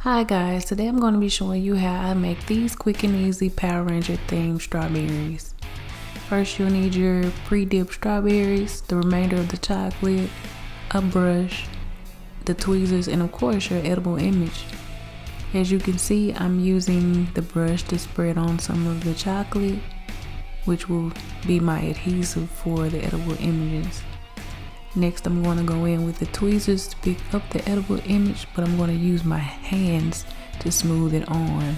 Hi guys, today I'm going to be showing you how I make these quick and easy Power Ranger themed strawberries. First you'll need your pre-dipped strawberries, the remainder of the chocolate, a brush, the tweezers, and of course your edible image. As you can see, I'm using the brush to spread on some of the chocolate, which will be my adhesive for the edible images. Next, I'm going to go in with the tweezers to pick up the edible image, but I'm going to use my hands to smooth it on.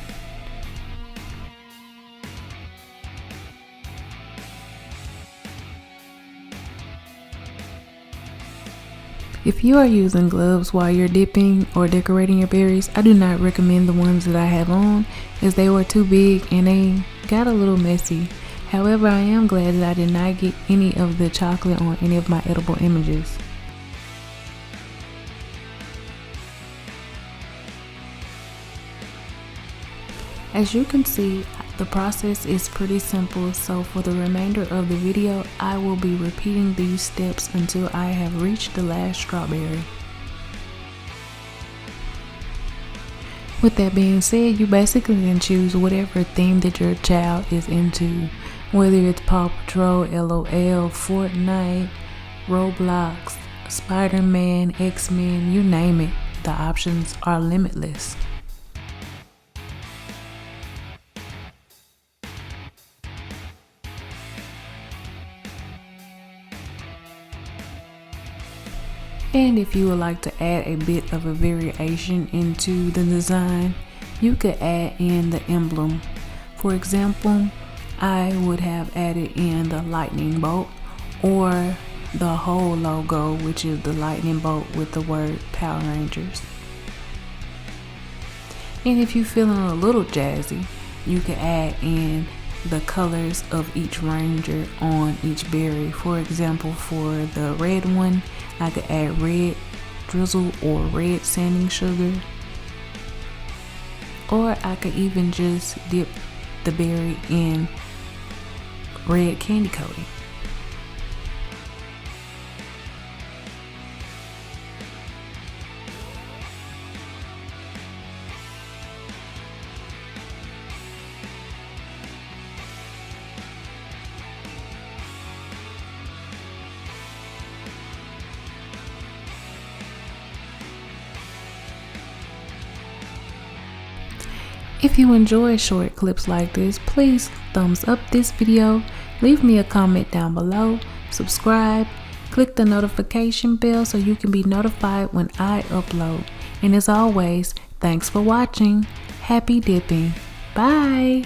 If you are using gloves while you're dipping or decorating your berries, I do not recommend the ones that I have on, as they were too big and they got a little messy. However, I am glad that I did not get any of the chocolate on any of my edible images. As you can see, the process is pretty simple, so for the remainder of the video, I will be repeating these steps until I have reached the last strawberry. With that being said, you basically can choose whatever theme that your child is into. Whether it's Paw Patrol, LOL, Fortnite, Roblox, Spider-Man, X-Men, you name it, the options are limitless. And if you would like to add a bit of a variation into the design, you could add in the emblem. For example, I would have added in the lightning bolt or the whole logo, which is the lightning bolt with the word Power Rangers. And if you're feeling a little jazzy, you can add in the colors of each ranger on each berry. For example, for the red one, I could add red drizzle or red sanding sugar, or I could even just dip the berry in red candy coating. If you enjoy short clips like this, please thumbs up this video, leave me a comment down below, subscribe, click the notification bell so you can be notified when I upload. And as always, thanks for watching. Happy dipping. Bye.